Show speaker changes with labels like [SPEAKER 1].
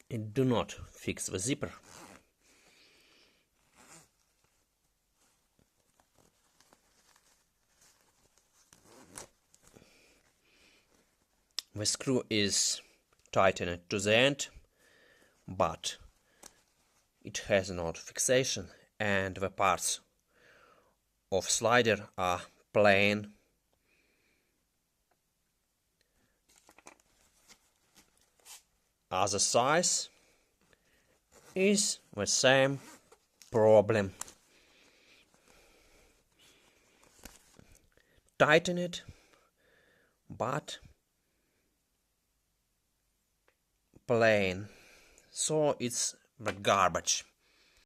[SPEAKER 1] It do not fix the zipper. The screw is tightened to the end, but it has not fixation, and the parts of slider are plain. Other size is the same problem. Tighten it, but plain, so it's the garbage.